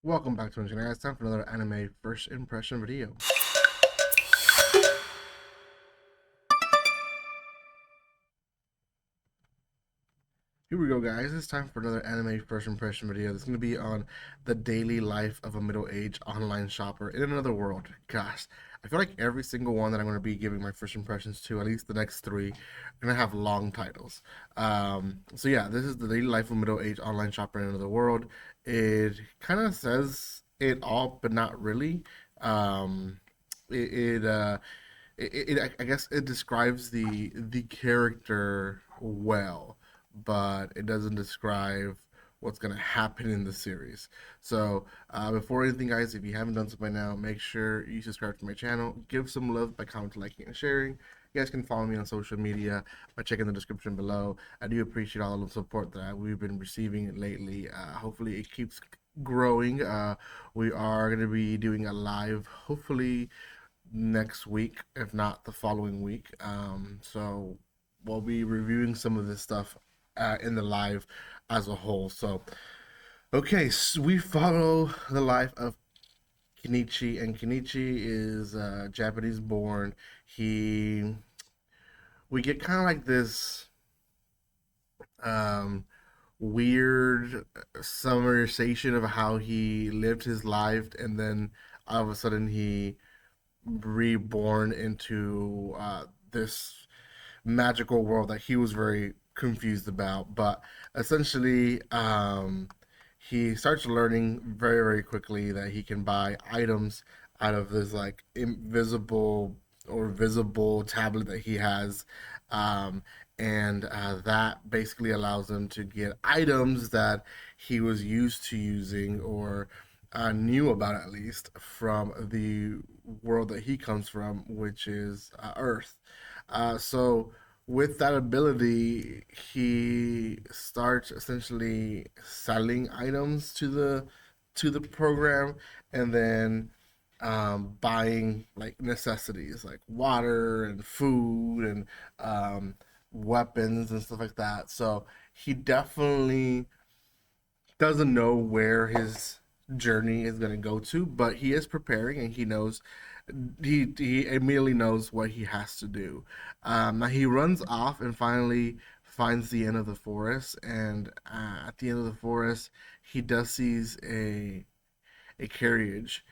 Welcome back to Engineering. It's time for another anime first impression video. Here we go, guys. It's time for another anime first impression video. This is going to be on the daily life of a middle-aged online shopper in another world. Gosh, I feel like every single one that I'm going to be giving my first impressions to, at least the next three, are going to have long titles. So yeah, this is the daily life of a middle-aged online shopper in another world. It kind of says it all, but not really. Um, it, it uh, I guess it describes the character well, but it doesn't describe what's going to happen in the series. So before anything, guys, if you haven't done so by now, make sure you subscribe to my channel, give some love by commenting, liking, and sharing. You guys can follow me on social media by checking the description below. I do appreciate all the support that we've been receiving lately. Hopefully it keeps growing. We are going to be doing a live, hopefully next week, if not the following week. So we'll be reviewing some of this stuff in the live as a whole. So, okay, so we follow the life of Kenichi, and Kenichi is Japanese born. We get kind of like this um, weird summarization of how he lived his life, and then all of a sudden he reborn into this magical world that he was very confused about. But essentially, he starts learning very, very quickly that he can buy items out of this like invisible or visible tablet that he has. Um, and that basically allows him to get items that he was used to using or knew about at least from the world that he comes from, which is Earth. So with that ability, he starts essentially selling items to the program, and then buying like necessities like water and food and weapons and stuff like that. So he definitely doesn't know where his journey is going to go to, but he is preparing and he knows he immediately knows what he has to do. Now he runs off and finally finds the end of the forest, and at the end of the forest, he does sees a carriage,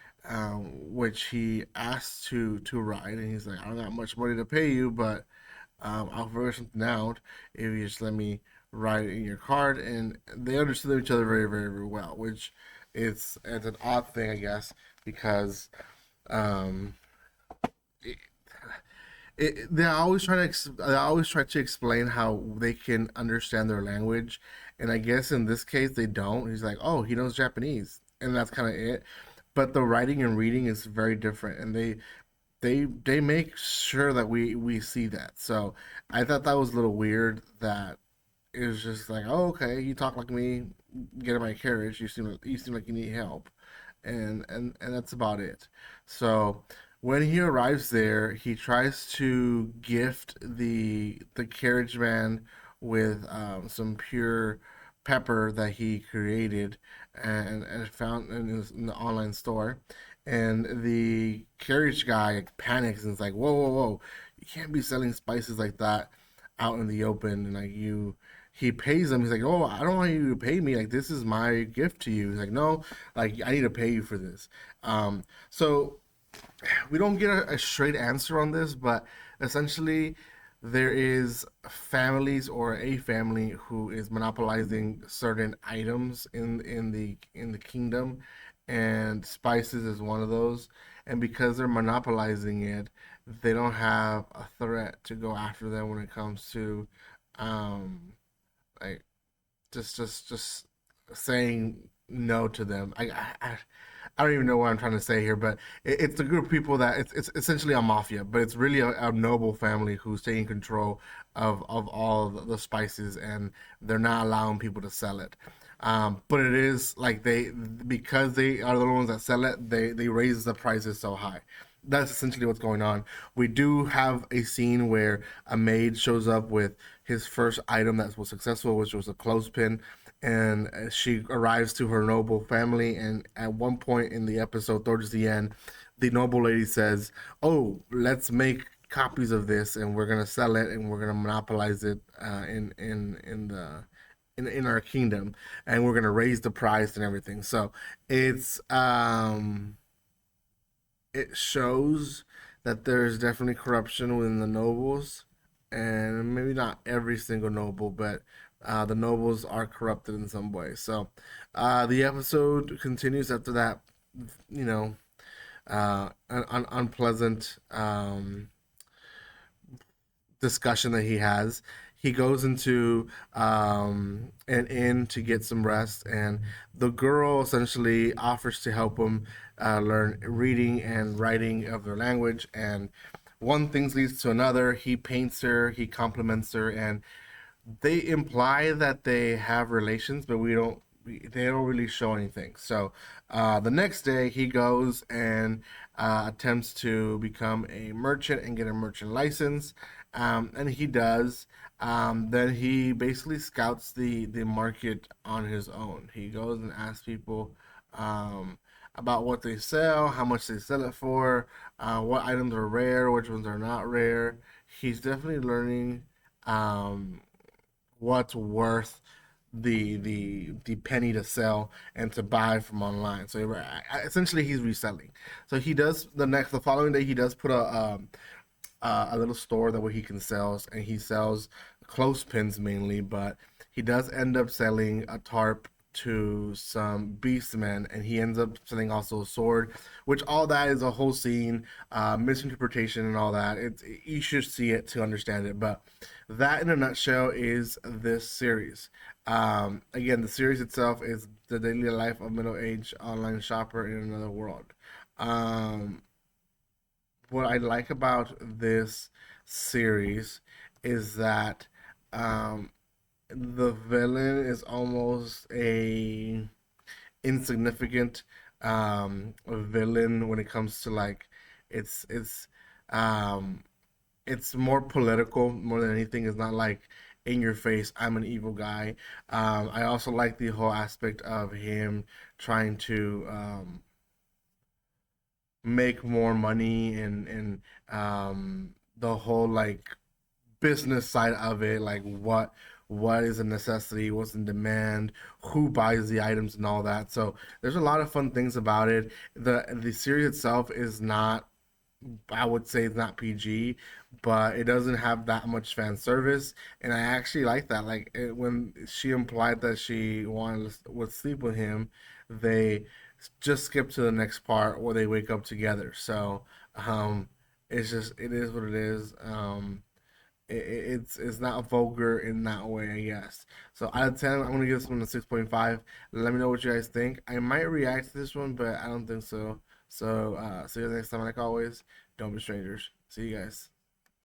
which he asks to ride, and he's like, "I don't got much money to pay you, but I'll figure something out if you just let me ride in your cart." And they understood each other very, very, very well, which it's an odd thing, I guess, because um, it, they always they always try to explain how they can understand their language, and I guess in this case they don't. He's like, "Oh, he knows Japanese," and that's kind of it. But the writing and reading is very different, and they make sure that we see that. So I thought that was a little weird that it was just like, oh, okay, you talk like me, get in my carriage. You seem like you need help, and that's about it. So when he arrives there, he tries to gift the carriage man with some pure pepper that he created and found in the online store. And the carriage guy panics and is like, "Whoa, whoa, whoa! You can't be selling spices like that out in the open." And like you, he pays him. He's like, "Oh, I don't want you to pay me. Like this is my gift to you." He's like, "No, like I need to pay you for this." So we don't get a straight answer on this, but essentially there is families or a family who is monopolizing certain items in the kingdom, and spices is one of those. And because they're monopolizing it, they don't have a threat to go after them when it comes to um, like just saying no to them. I don't even know what I'm trying to say here, but it's a group of people that it's essentially a mafia, but it's really a noble family who's taking control of all the spices, and they're not allowing people to sell it. But it is like they because they are the ones that sell it, they raise the prices so high. That's essentially what's going on. We do have a scene where a maid shows up with his first item that was successful, which was a clothespin, and she arrives to her noble family. And at one point in the episode, towards the end, the noble lady says, "Oh, let's make copies of this, and we're gonna sell it, and we're gonna monopolize it in our kingdom, and we're gonna raise the price and everything." So it's it shows that there's definitely corruption within the nobles, and maybe not every single noble, but the nobles are corrupted in some way. So the episode continues after that, you know, unpleasant discussion that he has. He goes into an inn to get some rest, and the girl essentially offers to help him learn reading and writing of their language. And one thing leads to another. He paints her, he compliments her, and they imply that they have relations, but they don't really show anything. So the next day, he goes and attempts to become a merchant and get a merchant license, and he does. Then he basically scouts the market on his own. He goes and asks people about what they sell, how much they sell it for, what items are rare, which ones are not rare. He's definitely learning um, what's worth the penny to sell and to buy from online. So essentially, he's reselling. So he does the following day he does put a little store that where he can sell, and he sells clothespins mainly, but he does end up selling a tarp to some beastmen, and he ends up selling also a sword, which all that is a whole scene, misinterpretation and all that. It's you should see it to understand it, but that in a nutshell is this series. Again, the series itself is the daily life of middle-aged online shopper in another world. Um, what I like about this series is that um, the villain is almost a insignificant villain when it comes to like it's it's um, it's more political more than anything. It's not like in your face, I'm an evil guy. I also like the whole aspect of him trying to make more money and the whole like business side of it, like what is a necessity, what's in demand, who buys the items and all that. So there's a lot of fun things about it. The series itself is not, I would say it's not PG, but it doesn't have that much fan service, and I actually like that. Like when she implied that she wanted would sleep with him, they just skip to the next part where they wake up together. So um, it's just it is what it is. It's not vulgar in that way, I guess. So out of 10, I'm gonna give this one a 6.5. Let me know what you guys think. I might react to this one, but I don't think so. So see you next time. Like always, don't be strangers. See you guys.